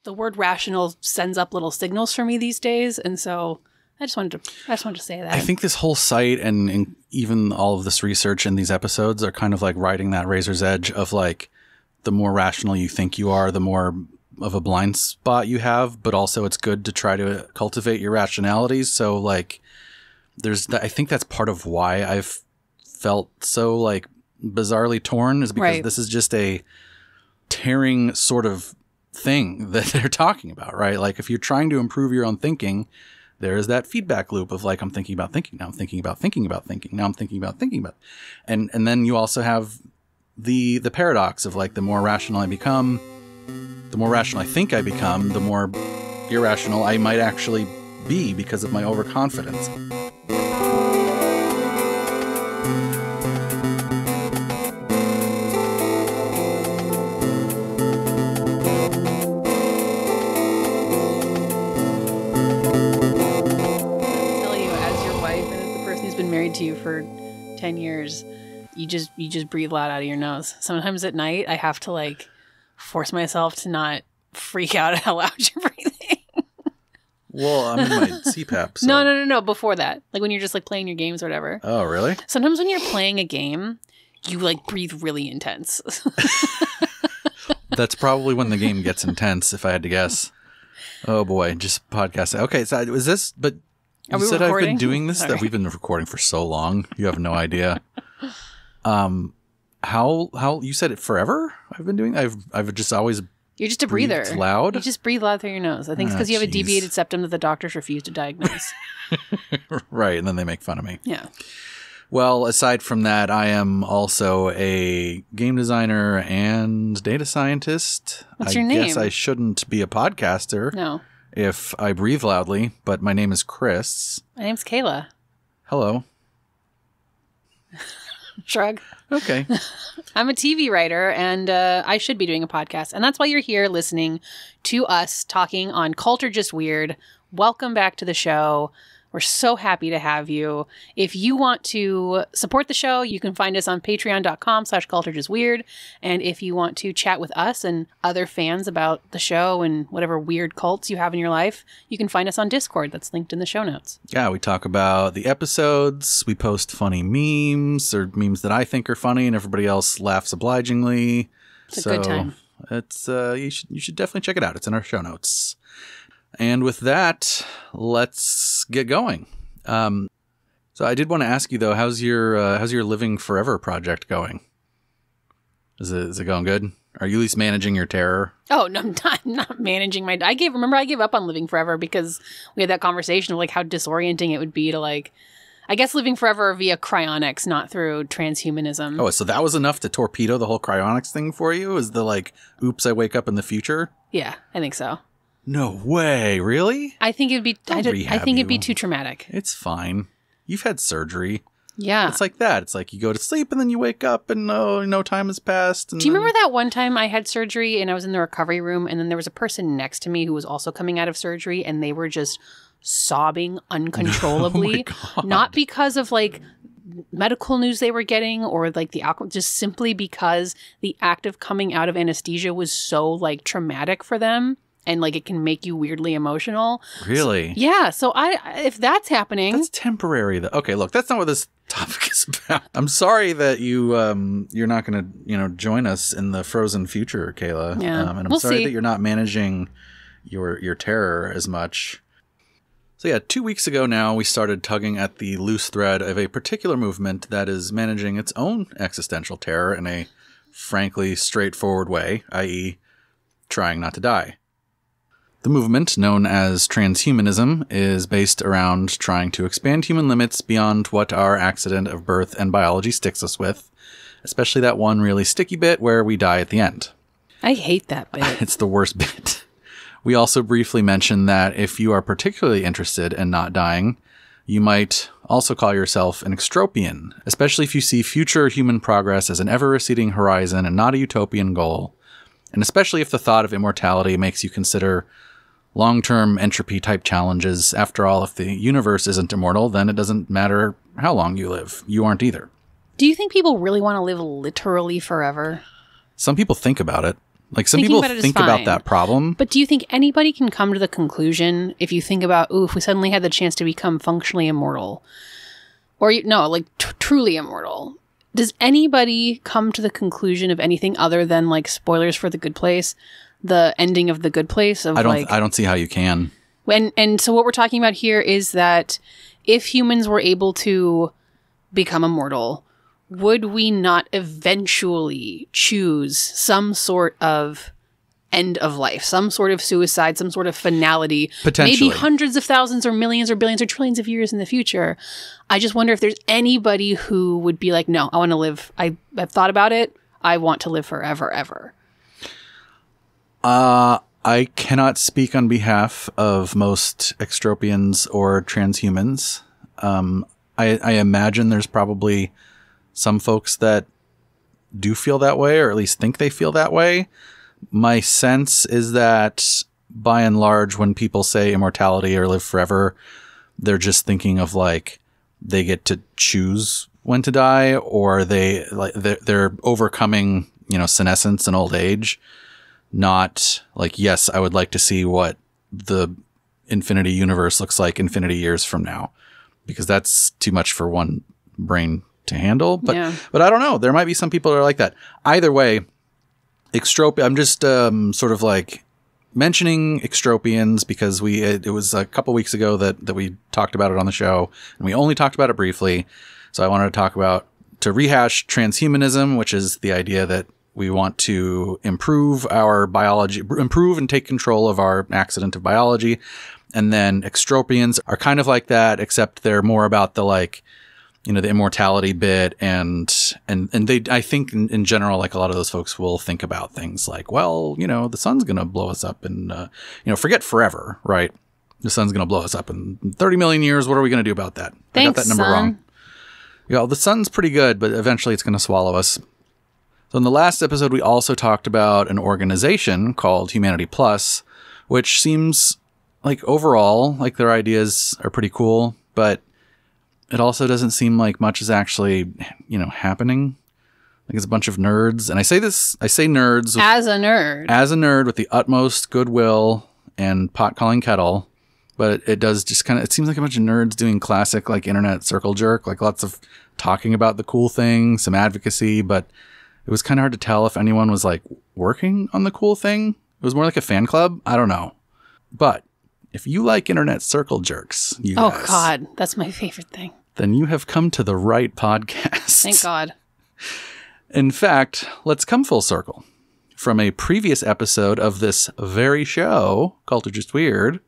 the word rational sends up little signals for me these days. And so I just wanted to say that. I think this whole site and even all of this research in these episodes are kind of like riding that razor's edge of like, the more rational you think you are, the more of a blind spot you have, but also it's good to try to cultivate your rationalities. So like I think that's part of why I've felt so like bizarrely torn, is because this is just a tearing sort of thing that they're talking about, right? Like if you're trying to improve your own thinking, there is that feedback loop of like, I'm thinking about thinking, now I'm thinking about thinking about thinking, now I'm thinking about thinking about, and then you also have the paradox of like, the more rational I become, the more rational I think I become, the more irrational I might actually be because of my overconfidence. To you for 10 years, you just breathe loud out of your nose. Sometimes at night I have to like force myself to not freak out at how loud you're breathing. Well, I'm in my CPAP. So. No. Before that, like when you're just like playing your games or whatever. Oh, really? Sometimes when you're playing a game, you like breathe really intense. That's probably when the game gets intense, if I had to guess. Oh boy, just podcasting. Okay, so is this? But you said recording? I've been doing this. That we've been recording for so long. You have no idea. How you said it forever? I've been doing. I've just always. You're just a breather. Loud. You just breathe loud through your nose. I think it's because you have a deviated septum that the doctors refuse to diagnose. Right, and then they make fun of me. Yeah. Well, aside from that, I am also a game designer and data scientist. What's your name? I guess I shouldn't be a podcaster. No. If I breathe loudly, but my name is Chris. My name's Kayla. Hello. Shrug. Okay. I'm a TV writer, and I should be doing a podcast. And that's why you're here listening to us talking on Culture Just Weird. Welcome back to the show. We're so happy to have you. If you want to support the show, you can find us on patreon.com/culturejustweird. And if you want to chat with us and other fans about the show and whatever weird cults you have in your life, you can find us on Discord. That's linked in the show notes. Yeah, we talk about the episodes. We post funny memes or memes that I think are funny and everybody else laughs obligingly. It's a good time. It's you should definitely check it out. It's in our show notes. And with that, let's get going. So I did want to ask you though, how's your Living Forever project going? Is it going good? Are you at least managing your terror? Oh no, I'm not managing my. I gave up on Living Forever because we had that conversation of like how disorienting it would be to like, I guess living forever via cryonics, not through transhumanism. Oh, so that was enough to torpedo the whole cryonics thing for you? Is the like, oops, I wake up in the future? Yeah, I think so. No way, really? I think it'd be. I think it'd be too traumatic. It's fine. You've had surgery. Yeah, it's like that. It's like you go to sleep and then you wake up and no time has passed. And do you remember that one time I had surgery and I was in the recovery room and then there was a person next to me who was also coming out of surgery and they were just sobbing uncontrollably, not because of like medical news they were getting or like the alcohol, just simply because the act of coming out of anesthesia was so like traumatic for them. And like it can make you weirdly emotional. Really? Yeah. So if that's happening, that's temporary. Though. Okay, look, that's not what this topic is about. I'm sorry that you're not going to join us in the frozen future, Kayla. Yeah. And I'm sorry that you're not managing your terror as much. So yeah, 2 weeks ago now we started tugging at the loose thread of a particular movement that is managing its own existential terror in a frankly straightforward way, i.e., trying not to die. The movement, known as transhumanism, is based around trying to expand human limits beyond what our accident of birth and biology sticks us with, especially that one really sticky bit where we die at the end. I hate that bit. It's the worst bit. We also briefly mentioned that if you are particularly interested in not dying, you might also call yourself an extropian, especially if you see future human progress as an ever-receding horizon and not a utopian goal, and especially if the thought of immortality makes you consider long-term entropy-type challenges. After all, if the universe isn't immortal, then it doesn't matter how long you live. You aren't either. Do you think people really want to live literally forever? Some people think about it. Like some people think about that problem. But do you think anybody can come to the conclusion, if you think about, if we suddenly had the chance to become functionally immortal, or truly immortal, does anybody come to the conclusion of anything other than like spoilers for The Good Place, the ending of The Good Place? I don't see how you can. And so what we're talking about here is that if humans were able to become immortal, would we not eventually choose some sort of end of life, some sort of suicide, some sort of finality, potentially, maybe hundreds of thousands or millions or billions or trillions of years in the future? I just wonder if there's anybody who would be like, no, I want to live. I've thought about it. I want to live forever, ever. I cannot speak on behalf of most extropians or transhumans. I imagine there's probably some folks that do feel that way, or at least think they feel that way. My sense is that by and large, when people say immortality or live forever, they're just thinking of like they get to choose when to die, or they're overcoming, senescence and old age. Not like, yes, I would like to see what the infinity universe looks like infinity years from now, because that's too much for one brain to handle. But I don't know. There might be some people that are like that. Either way, I'm just sort of like mentioning extropians because it was a couple weeks ago that we talked about it on the show, and we only talked about it briefly. So I wanted to rehash transhumanism, which is the idea that we want to improve our biology, improve and take control of our accident of biology. And then extropians are kind of like that, except they're more about the the immortality bit. And they, I think in general, like a lot of those folks will think about things like, well, the sun's going to blow us up and, forget forever, right? The sun's going to blow us up in 30 million years. What are we going to do about that? Thanks, I got that number wrong. Yeah, the sun's pretty good, but eventually it's going to swallow us. So in the last episode, we also talked about an organization called Humanity Plus, which seems like overall, like their ideas are pretty cool, but it also doesn't seem like much is actually, happening. Like it's a bunch of nerds. And I say nerds. As a nerd with the utmost goodwill and pot calling kettle. But it does just it seems like a bunch of nerds doing classic like internet circle jerk, like lots of talking about the cool thing, some advocacy, but it was kind of hard to tell if anyone was like working on the cool thing. It was more like a fan club. I don't know. But if you like internet circle jerks, oh God, that's my favorite thing. Then you have come to the right podcast. Thank God. In fact, let's come full circle from a previous episode of this very show, Culture Just Weird,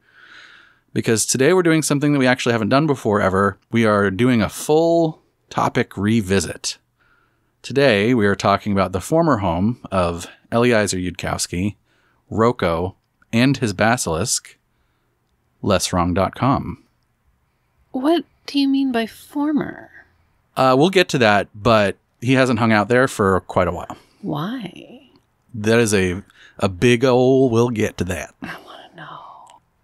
because today we're doing something that we actually haven't done before ever. We are doing a full topic revisit. Today, we are talking about the former home of Eliezer Yudkowsky, Rocco, and his basilisk, LessWrong.com. What do you mean by former? We'll get to that, but he hasn't hung out there for quite a while. Why? That is a big ole, we'll get to that. I want to know.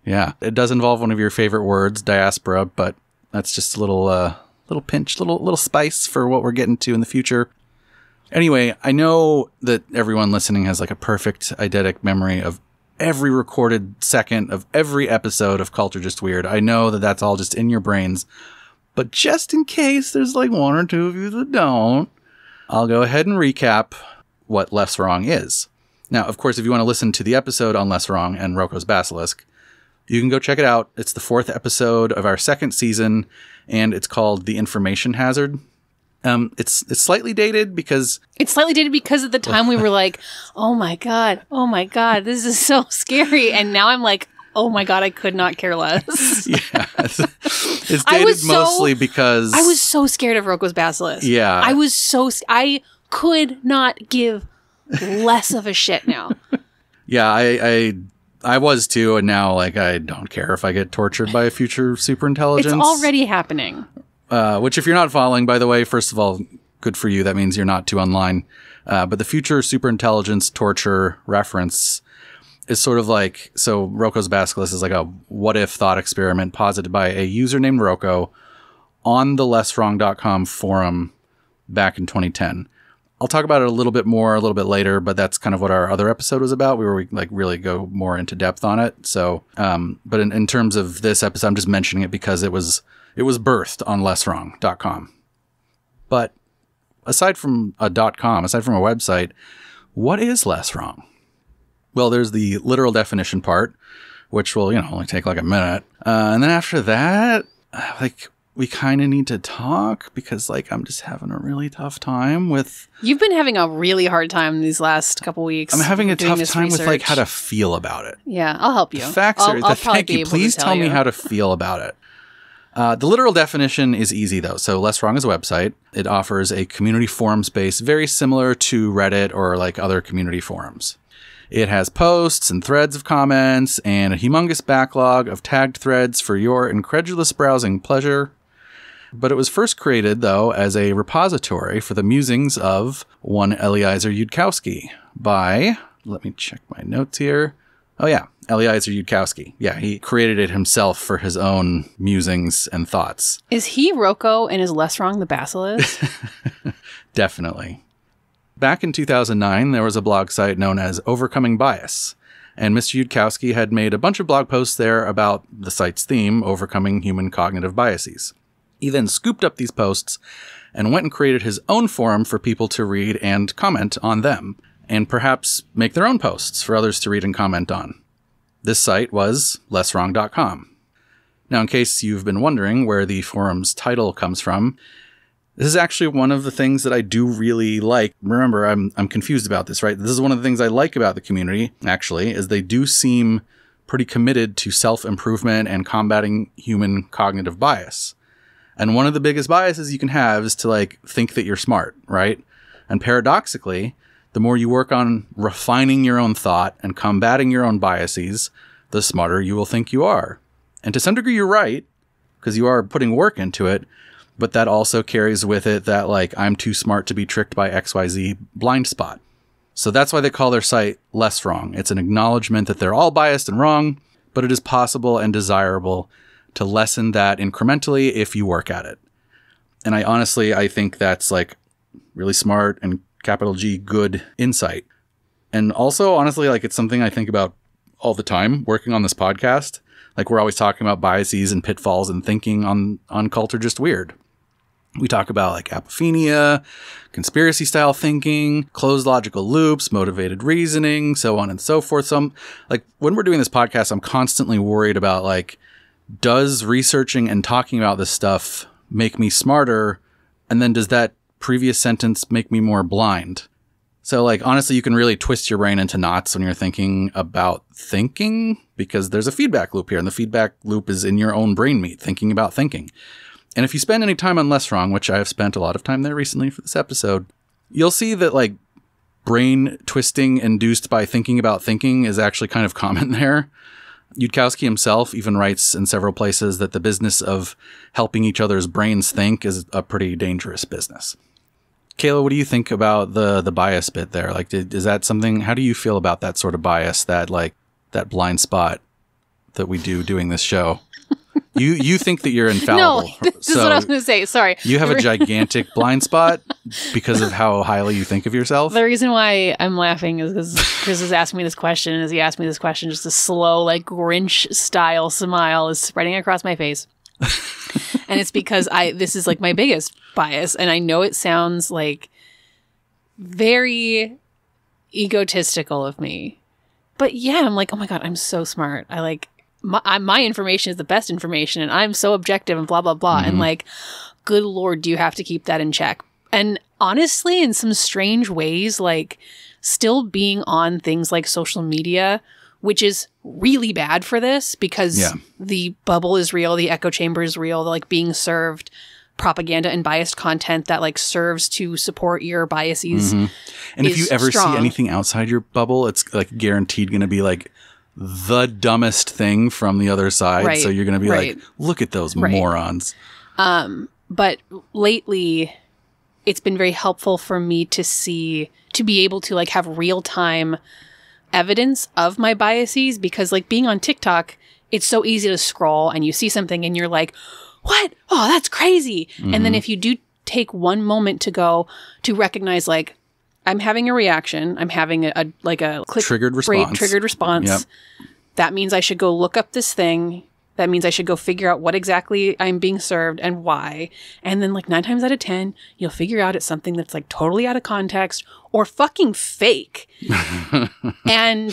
Yeah, it does involve one of your favorite words, diaspora, but that's just a little pinch, little spice for what we're getting to in the future. Anyway, I know that everyone listening has like a perfect eidetic memory of every recorded second of every episode of Culture Just Weird. I know that that's all just in your brains, but just in case there's like one or two of you that don't, I'll go ahead and recap what LessWrong is. Now, of course, if you want to listen to the episode on LessWrong and Rocco's Basilisk, you can go check it out. It's the 4th episode of our 2nd season, and it's called The Information Hazard. It's slightly dated because... It's slightly dated because at the time we were like, oh my God, this is so scary. And now I'm like, oh my God, I could not care less. Yeah. It's dated mostly because... I was so scared of Rocco's Basilisk. Yeah. I could not give less of a shit now. Yeah, I was too, and now like I don't care if I get tortured by a future superintelligence. It's already happening. Which if you're not following, by the way, first of all, good for you. That means you're not too online. But the future superintelligence torture reference is sort of like, so Rocco's Basilisk is like a what-if thought experiment posited by a user named Rocco on the LessWrong.com forum back in 2010. I'll talk about it a little bit more a little bit later, but that's kind of what our other episode was about, where we like really go more into depth on it. So, but in terms of this episode, I'm just mentioning it because it was birthed on LessWrong.com. But aside from a .com, aside from a website, what is LessWrong? Well, there's the literal definition part, which will, only take like a minute. And then after that, we kind of need to talk because I'm just having a really tough time with... You've been having a really hard time these last couple weeks. I'm having a tough time with how to feel about it. Yeah, I'll help you. The facts are... Thank you. Please tell me how to feel about it. The literal definition is easy, though. So LessWrong is a website. It offers a community forum space very similar to Reddit or other community forums. It has posts and threads of comments and a humongous backlog of tagged threads for your incredulous browsing pleasure. But it was first created, though, as a repository for the musings of one Eliezer Yudkowsky by... Let me check my notes here. Oh, yeah. Eliezer Yudkowsky. Yeah, he created it himself for his own musings and thoughts. Is he Rocco and is LessWrong the Basilisk? Definitely. Back in 2009, there was a blog site known as Overcoming Bias, and Mr. Yudkowsky had made a bunch of blog posts there about the site's theme, overcoming human cognitive biases. He then scooped up these posts and went and created his own forum for people to read and comment on them, and perhaps make their own posts for others to read and comment on. This site was LessWrong.com. Now, in case you've been wondering where the forum's title comes from, this is actually one of the things that I do really like. Remember, I'm confused about this, right? This is one of the things I like about the community, actually, is they do seem pretty committed to self-improvement and combating human cognitive bias. And one of the biggest biases you can have is to think that you're smart, right? And paradoxically, the more you work on refining your own thought and combating your own biases, the smarter you will think you are. And to some degree, you're right, because you are putting work into it. But that also carries with it that, I'm too smart to be tricked by XYZ blind spot. So that's why they call their site LessWrong. It's an acknowledgement that they're all biased and wrong, but it is possible and desirable to lessen that incrementally if you work at it. And I think that's really smart and capital G good insight. And also, honestly, it's something I think about all the time working on this podcast. We're always talking about biases and pitfalls and thinking on Culture Just Weird. We talk about apophenia, conspiracy style thinking, closed logical loops, motivated reasoning, so on and so forth. So when we're doing this podcast, I'm constantly worried about does researching and talking about this stuff make me smarter? And then does that previous sentence make me more blind? So honestly, you can really twist your brain into knots when you're thinking about thinking, because there's a feedback loop here, and the feedback loop is in your own brain meat, thinking about thinking. And if you spend any time on LessWrong, which I have spent a lot of time there recently for this episode, you'll see that brain twisting induced by thinking about thinking is actually kind of common there. Yudkowsky himself even writes in several places that the business of helping each other's brains think is a pretty dangerous business. Kayla, what do you think about the bias bit there? Is that something, how do you feel about that sort of bias, that that blind spot that we do doing this show? You think that you're infallible. No, this is what I was going to say. Sorry. You have a gigantic blind spot because of how highly you think of yourself? The reason why I'm laughing is because Chris is asking me this question. As he asked me this question, just a slow, Grinch-style smile is spreading across my face. And it's because this is my biggest bias. And I know it sounds very egotistical of me. But yeah, I'm oh my God, I'm so smart. My information is the best information, and I'm so objective and blah, blah, blah. Mm-hmm. And good Lord, do you have to keep that in check? And honestly, in some strange ways, still being on things like social media, which is really bad for this because the bubble is real, the echo chamber is real, the being served propaganda and biased content that serves to support your biases. Mm-hmm. And if you ever see anything outside your bubble, it's guaranteed going to be the dumbest thing from the other side. Right, so you're going to be look at those morons. But lately, it's been very helpful for me to be able to have real-time evidence of my biases, because being on TikTok, it's so easy to scroll and you see something and you're what? Oh, that's crazy. Mm-hmm. And then if you do take one moment to go to recognize I'm having a reaction. I'm having a click triggered response. Triggered response. Yep. That means I should go look up this thing. That means I should go figure out what exactly I'm being served and why. And then like 9 times out of 10, you'll figure out it's something that's like totally out of context or fucking fake. And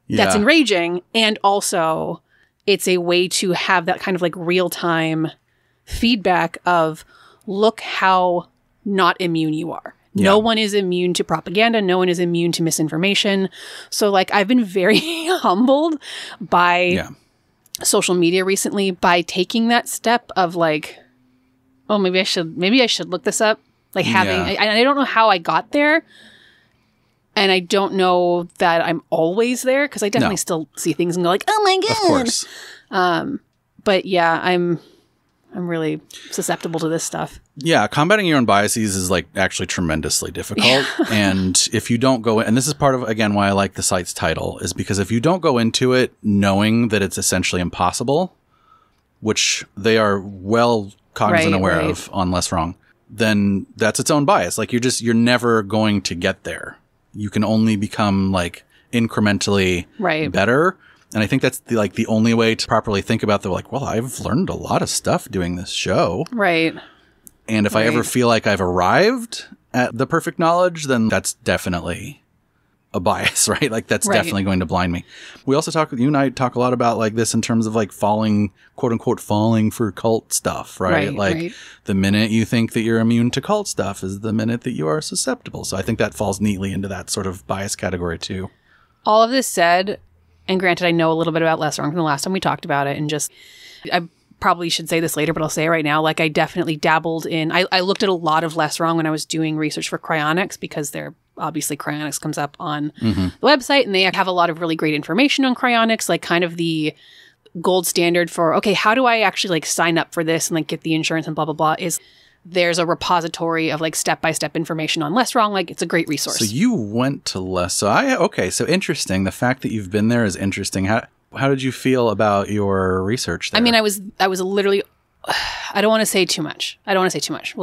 that's enraging. And also it's a way to have that kind of like real time feedback of look how not immune you are. Yeah. No one is immune to propaganda. No one is immune to misinformation. So like I've been very humbled by social media recently by taking that step of like, oh, maybe I should look this up. Like having, I don't know how I got there. And I don't know that I'm always there because I definitely still see things and go like, oh my God. Of course. But yeah, I'm really susceptible to this stuff. Yeah, combating your own biases is like actually tremendously difficult. Yeah. And if you don't go in, and this is part of, again, why I like the site's title, is because if you don't go into it knowing that it's essentially impossible, which they are well cognizant aware of on LessWrong, then that's its own bias. Like you're never going to get there. You can only become like incrementally better. And I think that's the only way to properly think about well, I've learned a lot of stuff doing this show. Right. And if I ever feel like I've arrived at the perfect knowledge, then that's definitely a bias, right? Like that's definitely going to blind me. We also you and I talk a lot about like this in terms of like falling, quote unquote, falling for cult stuff, right? The minute you think that you're immune to cult stuff is the minute that you are susceptible. So I think that falls neatly into that sort of bias category too. All of this said, and granted, I know a little bit about LessWrong from the last time we talked about it, and I probably should say this later, but I'll say it right now. Like, I definitely dabbled in, I looked at a lot of LessWrong when I was doing research for cryonics, because obviously cryonics comes up on the website, and they have a lot of really great information on cryonics, like kind of the gold standard for, okay, how do I actually like sign up for this and like get the insurance and blah, blah, blah, is there's a repository of like step-by-step information on LessWrong. Like it's a great resource. So you went to so interesting. The fact that you've been there is interesting. How did you feel about your research there? I mean, I was literally, I don't want to say too much. We'll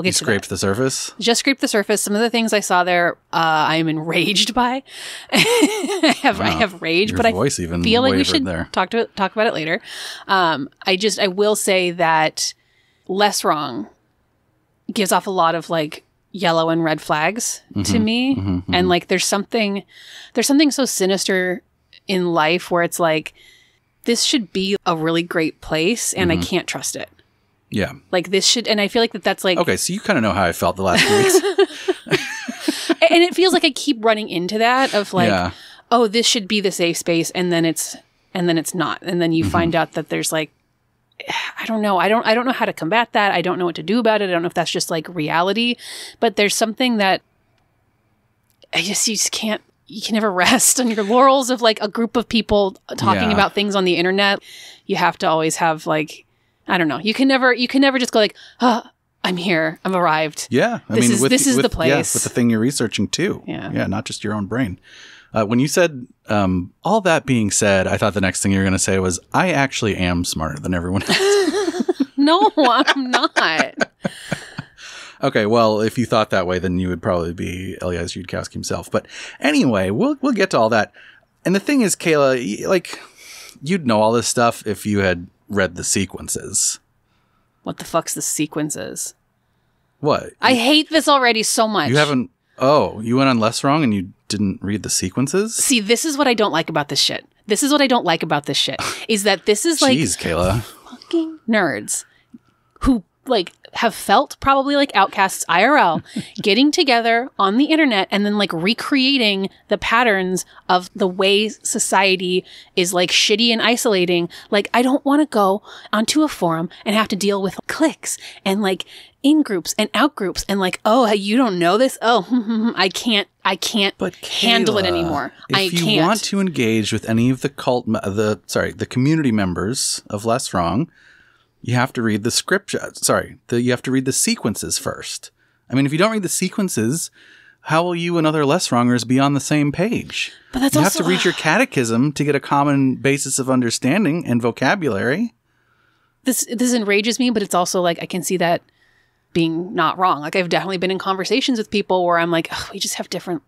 get to that. Scraped the surface? Just scraped the surface. Some of the things I saw there, I'm enraged by. I have rage, but I feel like we should talk about it later. I will say that LessWrong gives off a lot of like yellow and red flags to me. And like there's something so sinister in life where it's like, this should be a really great place and I can't trust it. Yeah. Like this should, and I feel like that's like... Okay, so you kind of know how I felt the last few weeks. And it feels like I keep running into that of like, oh, this should be the safe space, and then it's not. And then you find out that there's like, I don't know. I don't know how to combat that. I don't know what to do about it. I don't know if that's just like reality, but there's something that you can never rest on your laurels of like a group of people talking about things on the internet. You have to always have like, I don't know. You can never just go like, oh, I'm here. I've arrived. Yeah. This is the place. Yeah, with the thing you're researching too. Yeah. Yeah. Not just your own brain. When you said, all that being said, I thought the next thing you were going to say was, I actually am smarter than everyone else. No, I'm not. Okay, well, if you thought that way, then you would probably be Elias Yudkowsky himself. But anyway, we'll get to all that. And the thing is, Kayla, like, you'd know all this stuff if you had read the sequences. What the fuck's the sequences? What? I hate this already so much. You haven't... Oh, you went on LessWrong and you didn't read the sequences? See, this is what I don't like about this shit. Is that this is like... Jeez, Kayla. Fucking nerds who, like, have felt probably like outcasts IRL getting together on the internet and then like recreating the patterns of the way society is like shitty and isolating. Like, I don't want to go onto a forum and have to deal with cliques and like in groups and out groups and like, oh, you don't know this? Oh, I can't but Kayla, handle it anymore. If you want to engage with any of the community members of LessWrong, you have to read the script. You have to read the sequences first. I mean, if you don't read the sequences, how will you and other LessWrongers be on the same page? But that's you have to read your catechism to get a common basis of understanding and vocabulary. This enrages me, but it's also like I can see that being not wrong. Like I've definitely been in conversations with people where I'm like, oh, we just have different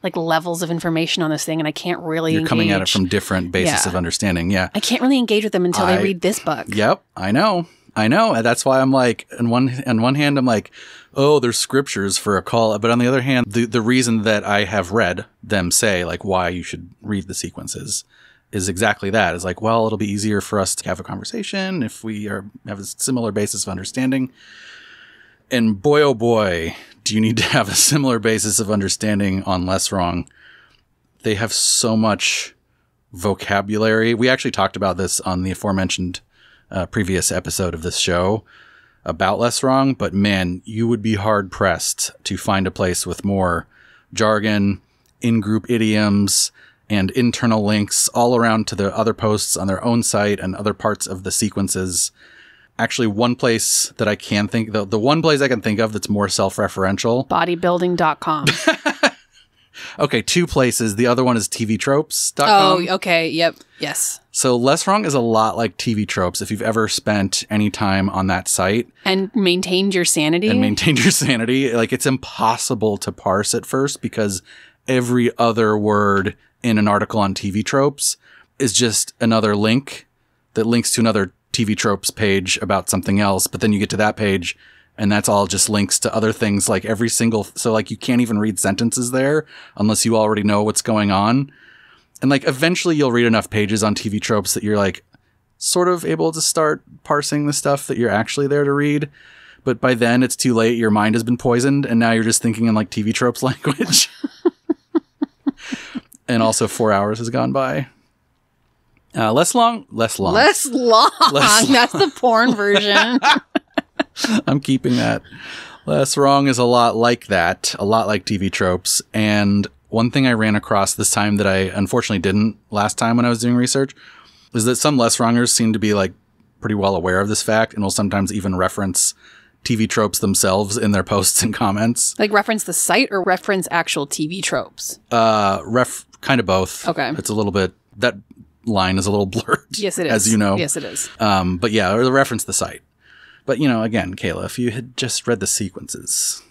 like levels of information on this thing, and I can't really You're engage. coming at it from different bases of understanding. Yeah. I can't really engage with them until they read this book. Yep. I know. And that's why I'm like, on one hand, I'm like, oh, there's scriptures for a call. But on the other hand, the reason that I have read them say like why you should read the sequences is exactly that. It's like, well, it'll be easier for us to have a conversation if we have a similar basis of understanding. And boy, oh boy, do you need to have a similar basis of understanding on LessWrong. They have so much vocabulary. We actually talked about this on the aforementioned previous episode of this show about LessWrong, but man, you would be hard pressed to find a place with more jargon, in-group idioms, and internal links all around to the other posts on their own site and other parts of the sequences. Actually, one place that I can think, the one place I can think of that's more self-referential. Bodybuilding.com. Okay, two places. The other one is tvtropes.com. Oh, okay. Yep. Yes. So LessWrong is a lot like TV Tropes. If you've ever spent any time on that site. And maintained your sanity. Like it's impossible to parse at first because every other word in an article on TV Tropes is just another link that links to another TV Tropes page about something else. But then you get to that page and that's all just links to other things like every single. So like you can't even read sentences there unless you already know what's going on. And like eventually you'll read enough pages on TV Tropes that you're like sort of able to start parsing the stuff that you're actually there to read. But by then it's too late. Your mind has been poisoned and now you're just thinking in like TV Tropes language. And also 4 hours has gone by. Less long. That's the porn version. I'm keeping that. LessWrong is a lot like that, a lot like TV Tropes. And one thing I ran across this time that I unfortunately didn't last time when I was doing research is that some LessWrongers seem to be like pretty well aware of this fact and will sometimes even reference TV Tropes themselves in their posts and comments. Like reference the site or reference actual TV tropes? Kind of both. Okay. It's a little bit, that line is a little blurred. Yes, it is. As you know. Yes, it is. But yeah, or reference the site. But, you know, again, Kayla, if you had just read the sequences,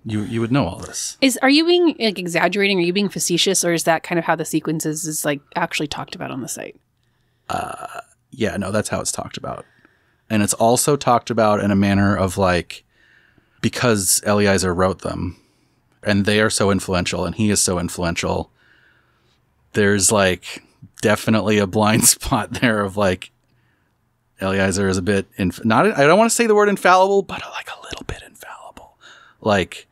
you would know all this. Are you being like exaggerating? Are you being facetious? Or is that kind of how the sequences is like actually talked about on the site? Yeah, no, that's how it's talked about. And it's also talked about in a manner of like, because Eliezer wrote them and they are so influential and he is so influential, there's like definitely a blind spot there of like, Eliezer is a bit, I don't want to say the word infallible, but like a little bit infallible. Like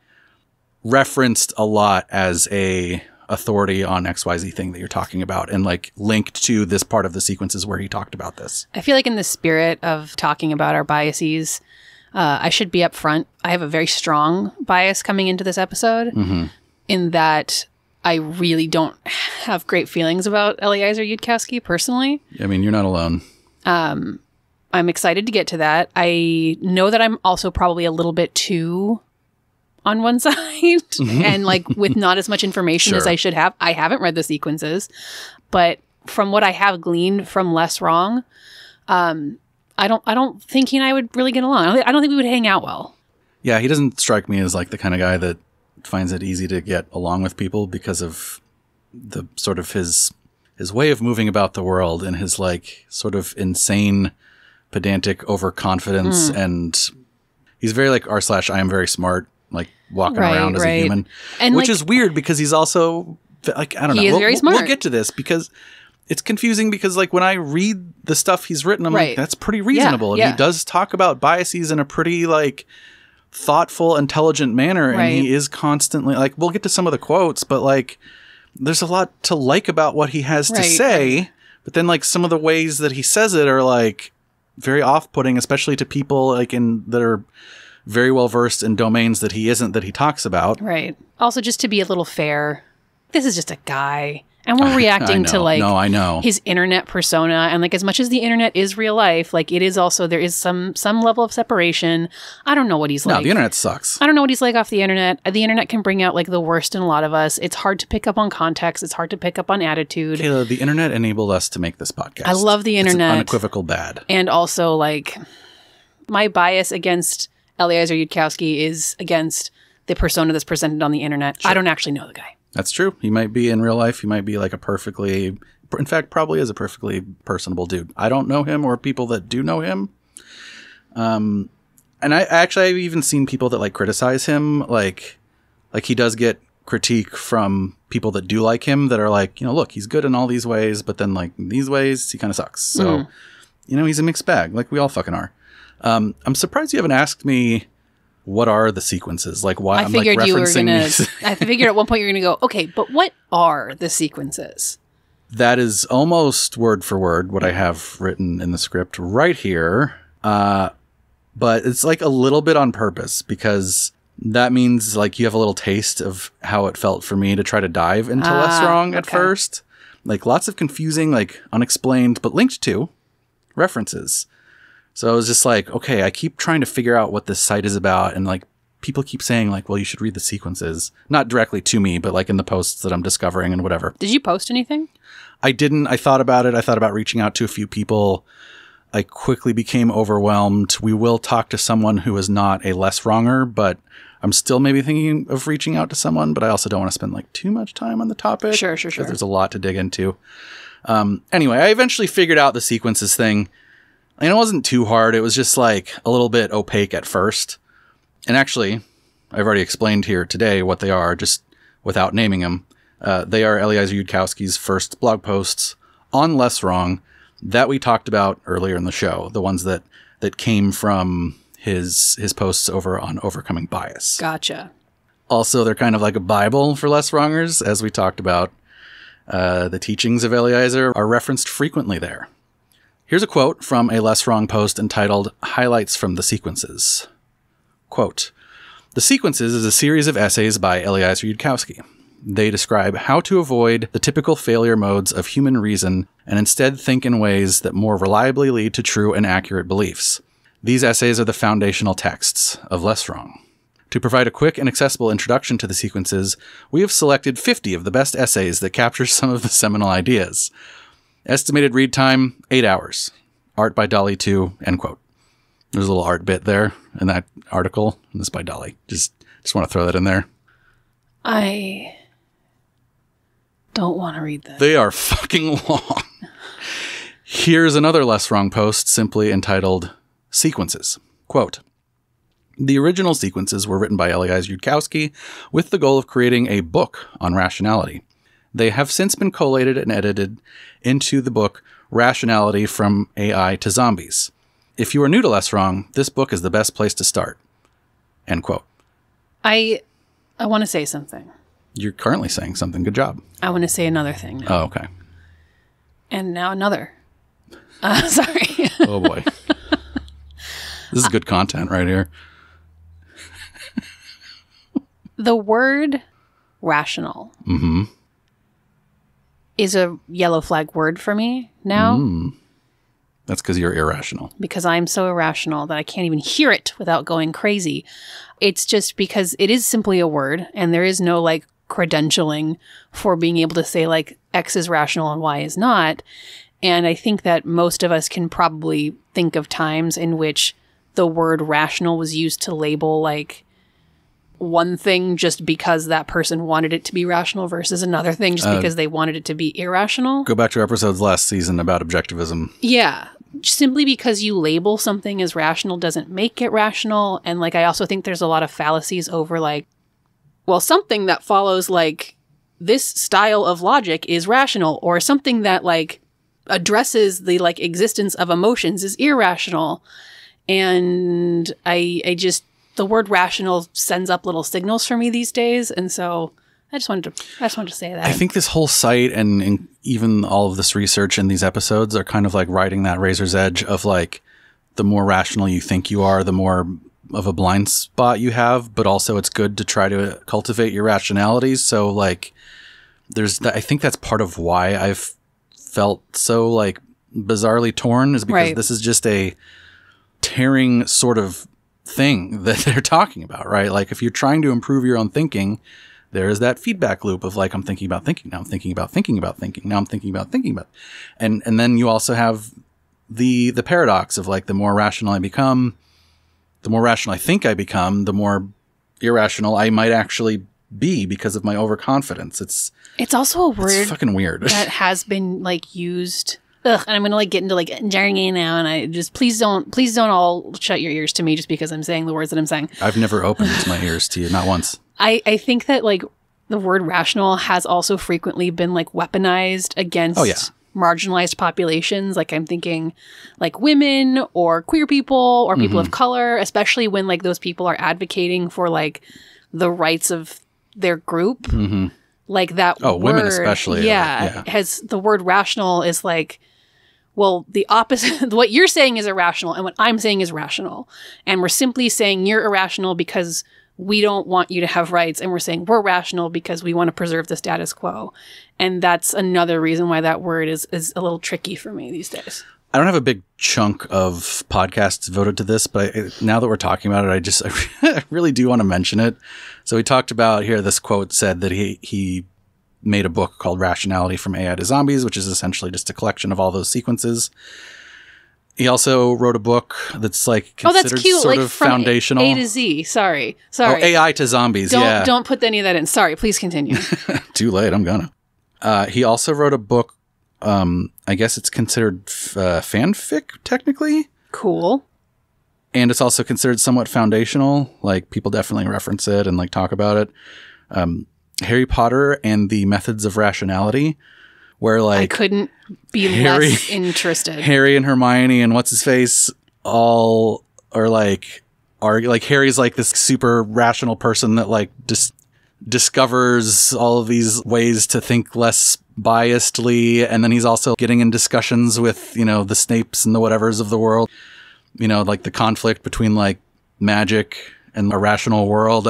referenced a lot as a authority on XYZ thing that you're talking about and like linked to this part of the sequences where he talked about this. I feel like in the spirit of talking about our biases, I should be upfront. I have a very strong bias coming into this episode in that I really don't have great feelings about Eliezer Yudkowsky personally. I mean, you're not alone. I'm excited to get to that. I know that I'm also probably a little bit too on one side and like with not as much information as I should have. I haven't read the sequences, but from what I have gleaned from LessWrong, I don't think he and I would really get along. I don't think we would hang out well. Yeah, he doesn't strike me as like the kind of guy that finds it easy to get along with people because of the sort of his way of moving about the world and his like sort of insane pedantic overconfidence and he's very like r/I am very smart, like walking around as a human, and which is weird because he's also like, I don't know. He is very smart. We'll get to this because it's confusing because like when I read the stuff he's written, I'm like, that's pretty reasonable. And he does talk about biases in a pretty like thoughtful, intelligent manner. And he is constantly like, we'll get to some of the quotes, but like there's a lot to like about what he has to say. But then like some of the ways that he says it are like very off-putting, especially to people like that are very well versed in domains that he isn't, that he talks about. Right. Also, just to be a little fair, this is just a guy. And we're reacting to like his internet persona. And like as much as the internet is real life, like it is also, there is some level of separation. I don't know what he's like. No, the internet sucks. I don't know what he's like off the internet. The internet can bring out like the worst in a lot of us. It's hard to pick up on context. It's hard to pick up on attitude. Kayla, the internet enabled us to make this podcast. I love the internet. It's an unequivocal bad. And also like my bias against Eliezer Yudkowsky is against the persona that's presented on the internet. Sure. I don't actually know the guy. That's true. He might be in real life. He might be like in fact, probably is a perfectly personable dude. I don't know him or people that do know him. And I've even seen people that like criticize him. Like he does get critique from people that do like him that are like, look, he's good in all these ways, but then like in these ways, he kind of sucks. So, he's a mixed bag. Like we all fucking are. I'm surprised you haven't asked me what are the sequences? Like why I'm like referencing I figured at one point you're going to go, okay, but what are the sequences? That is almost word for word what I have written in the script right here. But it's like a little bit on purpose because that means like you have a little taste of how it felt for me to try to dive into LessWrong at first. Like lots of confusing, like unexplained, but linked to references. So I was just like, okay, I keep trying to figure out what this site is about. And like people keep saying like, well, you should read the sequences, not directly to me, but like in the posts that I'm discovering and whatever. Did you post anything? I didn't. I thought about it. I thought about reaching out to a few people. I quickly became overwhelmed. We will talk to someone who is not a LessWronger, but I'm still maybe thinking of reaching out to someone, but I also don't want to spend like too much time on the topic. Sure. There's a lot to dig into. Anyway, I eventually figured out the sequences thing. And it wasn't too hard. It was just like a little bit opaque at first. And actually, I've already explained here today what they are, just without naming them. They are Eliezer Yudkowsky's first blog posts on LessWrong that we talked about earlier in the show. The ones that came from his posts over on Overcoming Bias. Gotcha. Also, they're kind of like a Bible for LessWrongers, as we talked about. The teachings of Eliezer are referenced frequently there. Here's a quote from a LessWrong post entitled Highlights from the Sequences. Quote, "The Sequences is a series of essays by Eliezer Yudkowsky. They describe how to avoid the typical failure modes of human reason and instead think in ways that more reliably lead to true and accurate beliefs. These essays are the foundational texts of LessWrong. To provide a quick and accessible introduction to the sequences, we have selected 50 of the best essays that capture some of the seminal ideas. Estimated read time, 8 hours. Art by Dolly 2, end quote." There's a little art bit there in that article. And this is by Dolly. Just want to throw that in there. I don't want to read this. They are fucking long. Here's another LessWrong post simply entitled Sequences. Quote, "The original sequences were written by Eliezer Yudkowsky with the goal of creating a book on rationality. They have since been collated and edited into the book Rationality from AI to Zombies. If you are new to LessWrong, this book is the best place to start." End quote. I want to say something. You're currently saying something. Good job. I want to say another thing now. Oh, okay. And now another. Sorry. Oh, boy. This is good content right here. The word rational is a yellow flag word for me now. That's because you're irrational. Because I'm so irrational that I can't even hear it without going crazy. It's just because it is simply a word and there is no like credentialing for being able to say like X is rational and Y is not. And I think that most of us can probably think of times in which the word rational was used to label like one thing just because that person wanted it to be rational versus another thing just because they wanted it to be irrational. Go back to our episodes last season about objectivism. Yeah. Simply because you label something as rational doesn't make it rational. And like, I also think there's a lot of fallacies over like, well, something that follows like this style of logic is rational, or something that like addresses the like existence of emotions is irrational. And I just, the word rational sends up little signals for me these days. And so I just wanted to say that. I think this whole site and even all of this research in these episodes are kind of like riding that razor's edge of like, the more rational you think you are, the more of a blind spot you have, but also it's good to try to cultivate your rationalities. So like I think that's part of why I've felt so like bizarrely torn, is because this is just a tearing sort of thing that they're talking about, right? Like if you're trying to improve your own thinking, there is that feedback loop of like, I'm thinking about thinking, now I'm thinking about thinking about thinking, now I'm thinking about thinking about, and then you also have the paradox of like, the more rational I become, the more rational I think I become, the more irrational I might actually be because of my overconfidence. It's also a word it's fucking weird that has been like used. Ugh, and I'm gonna like get into like jargon now, and I just please don't all shut your ears to me just because I'm saying the words that I'm saying. I've never opened my ears to you, not once. I think that like the word rational has also frequently been like weaponized against marginalized populations. Like I'm thinking like women or queer people or people of color, especially when like those people are advocating for like the rights of their group. Like that word, women especially. Has the word rational is like, well, the opposite. What you're saying is irrational and what I'm saying is rational. And we're simply saying you're irrational because we don't want you to have rights. And we're saying we're rational because we want to preserve the status quo. And that's another reason why that word is a little tricky for me these days. I don't have a big chunk of podcasts devoted to this, but now that we're talking about it, I really do want to mention it. So we talked about here, this quote said that he made a book called Rationality from AI to Zombies, which is essentially just a collection of all those sequences. He also wrote a book that's like considered that's cute. sort like of from foundational. A to Z. Sorry. Oh, AI to Zombies. Don't put any of that in. Sorry. Please continue. Too late. I'm gonna. He also wrote a book. I guess it's considered fanfic technically. Cool. And it's also considered somewhat foundational. Like people definitely reference it and like talk about it. Harry Potter and the Methods of Rationality, where like I couldn't be less interested. Harry and Hermione and what's his face all are like Harry's like this super rational person that like discovers all of these ways to think less biasedly, and then he's also getting in discussions with the Snapes and the whatevers of the world, like the conflict between like magic and a rational world.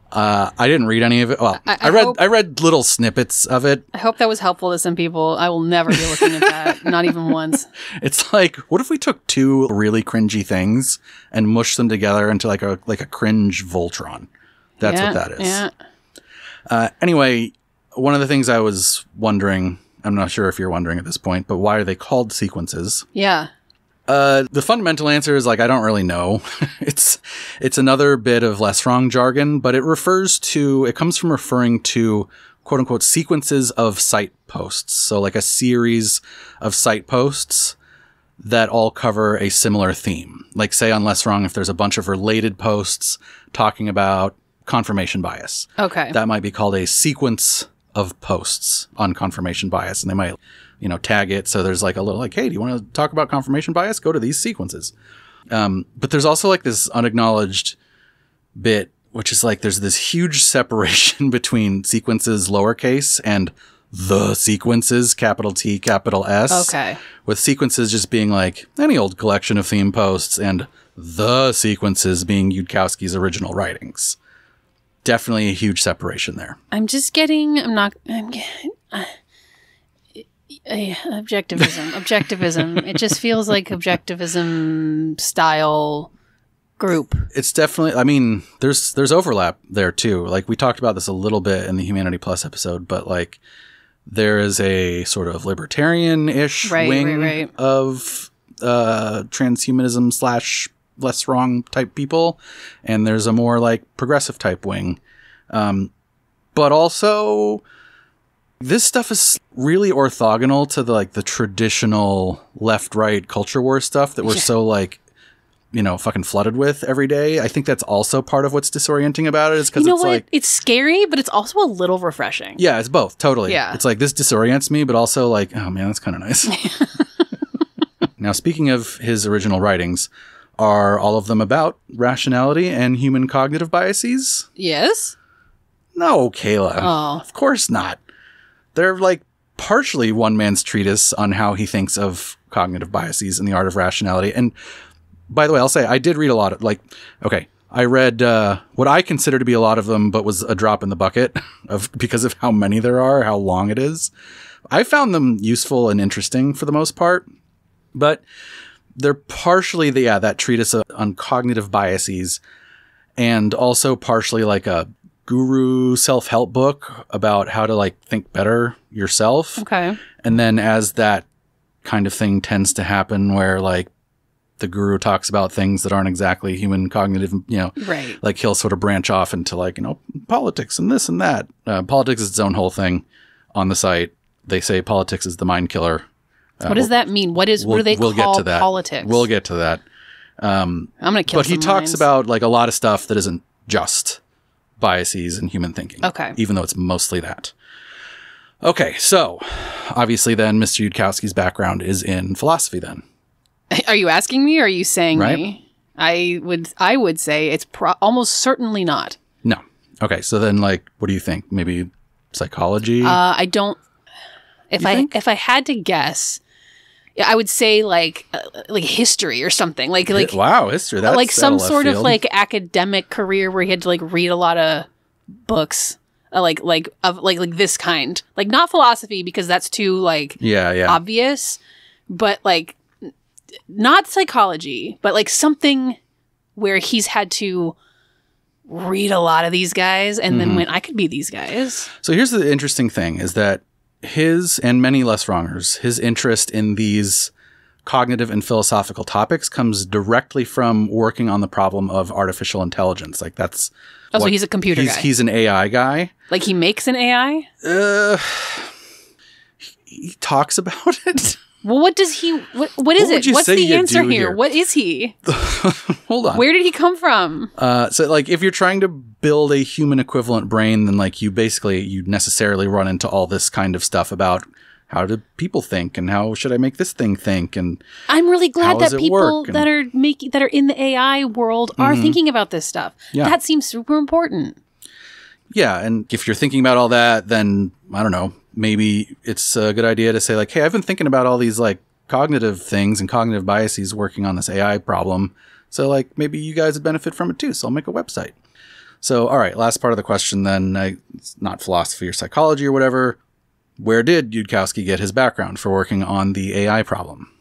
I didn't read any of it. Well, I read little snippets of it. I hope that was helpful to some people. I will never be looking at that, not even once. It's like, what if we took two really cringy things and mushed them together into like a cringe Voltron? That's what that is. Yeah. Anyway, one of the things I was wondering, I'm not sure if you're wondering at this point, but why are they called sequences? Yeah. The fundamental answer is like, I don't really know. It's another bit of LessWrong jargon, but it comes from referring to quote unquote sequences of site posts. So like a series of site posts that all cover a similar theme. Like say on LessWrong, if there's a bunch of related posts talking about confirmation bias. Okay. That might be called a sequence of posts on confirmation bias, and they might tag it. So there's like a little like, hey, do you want to talk about confirmation bias? Go to these sequences. But there's also like this unacknowledged bit, which is like, there's this huge separation between sequences, lowercase, and the sequences, capital T, capital S. Okay. With sequences just being like any old collection of theme posts, and the sequences being Yudkowsky's original writings. Definitely a huge separation there. Objectivism. It just feels like objectivism style group. It's definitely, there's overlap there too. Like we talked about this a little bit in the Humanity Plus episode, but like there is a sort of libertarian-ish wing of transhumanism / LessWrong type people, and there's a more like progressive type wing. But also this stuff is really orthogonal to the traditional left-right culture war stuff that we're so like, fucking flooded with every day. I think that's also part of what's disorienting about it, is because it's like, it's scary, but it's also a little refreshing. Yeah, it's both. Totally. Yeah. It's like, this disorients me, but also like, oh man, that's kind of nice. Now, speaking of his original writings, are all of them about rationality and human cognitive biases? Yes. No, Kayla. Oh. Of course not. They're like partially one man's treatise on how he thinks of cognitive biases and the art of rationality. And by the way, I'll say I did read a lot of I read what I consider to be a lot of them, but was a drop in the bucket because of how many there are, how long it is. I found them useful and interesting for the most part, but they're partially that treatise on cognitive biases, and also partially like a guru self-help book about how to like think better yourself. Okay. And then as that kind of thing tends to happen, where like the guru talks about things that aren't exactly human cognitive, Right. like he'll sort of branch off into like, politics and this and that. Politics is its own whole thing on the site. They say politics is the mind killer. What does that mean? What do they call get to that. politics? We'll get to that. I'm going to kill But he talks about like a lot of stuff that isn't just biases in human thinking. Okay. Even though it's mostly that. Okay, so obviously then Mr. Yudkowsky's background is in philosophy then. Are you asking me or are you saying Right. me? I would say it's almost certainly not. No. Okay, so then like what do you think? Maybe psychology? I don't if I had to guess, I would say like history or something. Like wow, history. That's like some left sort field. of like academic career where he had to like read a lot of books. Like this kind, like not philosophy because that's too like obvious, but like not psychology, but like something where he's had to read a lot of these guys and then when I could be these guys. So here's the interesting thing is that his and many LessWrongers, his interest in these cognitive and philosophical topics comes directly from working on the problem of artificial intelligence. Like that's so he's a computer guy. He's an AI guy. Like he makes an AI? He talks about it. Well, what does he? What is it? What's the answer here? What is he? Hold on. Where did he come from? So, like, if you're trying to build a human equivalent brain, then like you necessarily run into all this kind of stuff about how do people think and how should I make this thing think, and I'm really glad that people that are in the AI world are thinking about this stuff. Yeah. That seems super important. Yeah, and if you're thinking about all that, then I don't know. Maybe it's a good idea to say like, hey, I've been thinking about all these like cognitive things and cognitive biases working on this AI problem. So like maybe you guys would benefit from it too. So I'll make a website. So, all right, last part of the question then, it's not philosophy or psychology or whatever. Where did Yudkowsky get his background for working on the AI problem?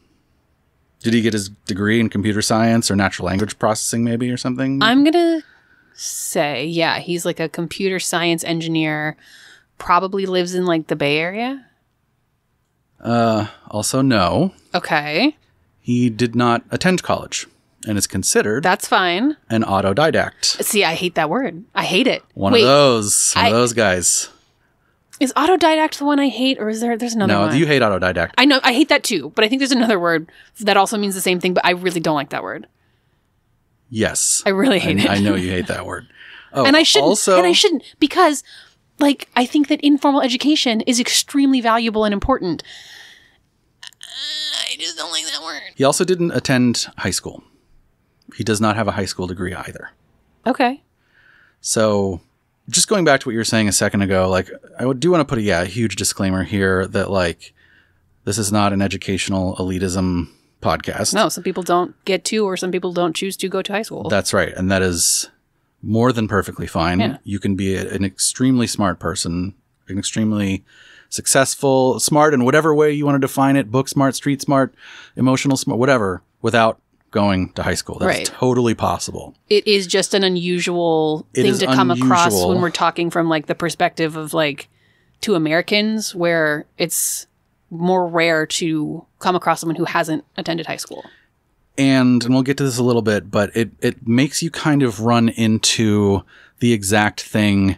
Did he get his degree in computer science or natural language processing maybe or something? I'm going to say, yeah, he's like a computer science engineer. Probably lives in like the Bay Area. Also no. Okay. He did not attend college and is considered That's fine. an autodidact. See, I hate that word. I hate it. One of those guys. Is autodidact the one I hate or is there's another one? No, you hate autodidact. I know, I hate that too, but I think there's another word that also means the same thing, but I really don't like that word. Yes. I really hate it. I know you hate that word. Oh, and I shouldn't because like, I think that informal education is extremely valuable and important. I just don't like that word. He also didn't attend high school. He does not have a high school degree either. Okay. So, just going back to what you were saying a second ago, like, I do want to put a huge disclaimer here that, like, this is not an educational elitism podcast. No, some people don't get to, or some people don't choose to go to high school. That's right. And that is more than perfectly fine. Yeah. You can be an extremely smart person, an extremely successful, smart in whatever way you want to define it, book smart, street smart, emotional smart, whatever, without going to high school. That's totally possible. It is just an unusual thing to come across when we're talking from like the perspective of like two Americans, where it's more rare to come across someone who hasn't attended high school. And we'll get to this a little bit, but it makes you kind of run into the exact thing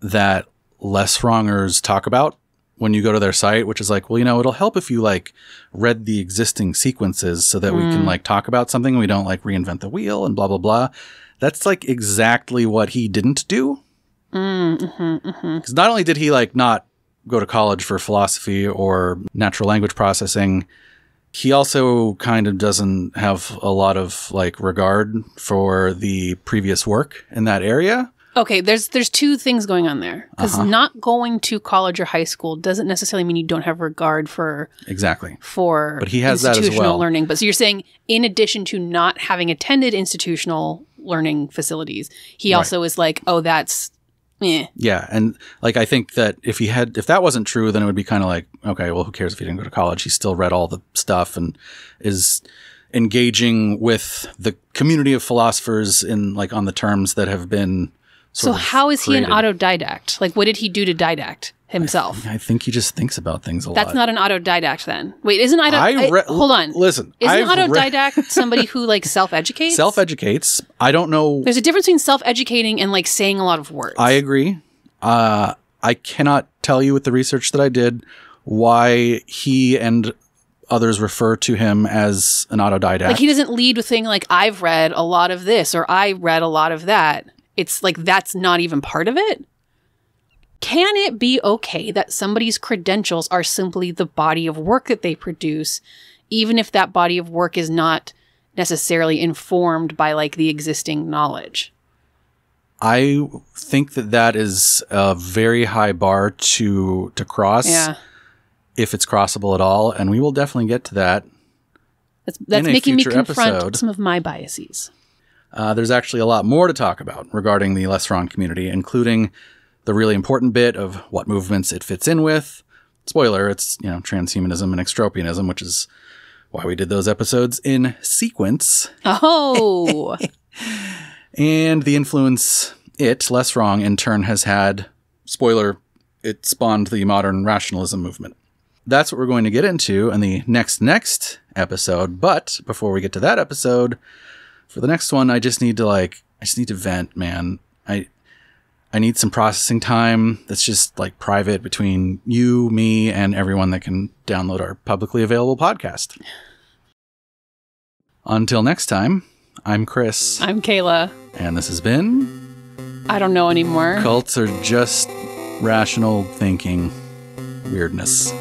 that LessWrongers talk about when you go to their site, which is like, well, it'll help if you like read the existing sequences so that we can like talk about something and we don't like reinvent the wheel and blah, blah, blah. That's like exactly what he didn't do. Because not only did he like not go to college for philosophy or natural language processing, he also kind of doesn't have a lot of like regard for the previous work in that area. Okay, there's two things going on there. Because not going to college or high school doesn't necessarily mean you don't have regard for But he has that as institutional well. learning. But so you're saying, in addition to not having attended institutional learning facilities, he also is like, oh, that's Yeah, and like I think that if that wasn't true, then it would be kind of like, okay, well, who cares if he didn't go to college? He still read all the stuff and is engaging with the community of philosophers in like on the terms that have been So how is he an autodidact? Like, what did he do to didact himself? I think he just thinks about things a lot. That's not an autodidact then. Wait, isn't hold on. Listen. Isn't autodidact somebody who like self-educates? Self-educates. I don't know. There's a difference between self-educating and like saying a lot of words. I agree. I cannot tell you with the research that I did why he and others refer to him as an autodidact. Like he doesn't lead with saying like, I've read a lot of this or I read a lot of that. It's like that's not even part of it. Can it be okay that somebody's credentials are simply the body of work that they produce, even if that body of work is not necessarily informed by like the existing knowledge? I think that is a very high bar to cross, if it's crossable at all, and we will definitely get to that. That's making me confront some of my biases. There's actually a lot more to talk about regarding the LessWrong community, including the really important bit of what movements it fits in with. Spoiler, it's transhumanism and extropianism, which is why we did those episodes in sequence. Oh! And the influence LessWrong, in turn has had, spoiler, it spawned the modern rationalism movement. That's what we're going to get into in the next episode. But before we get to that episode, for the next one, I just need to vent, man. I need some processing time that's just like private between you, me, and everyone that can download our publicly available podcast. Until next time, I'm Chris. I'm Kayla. And this has been... I don't know anymore. Cults are just rational thinking weirdness.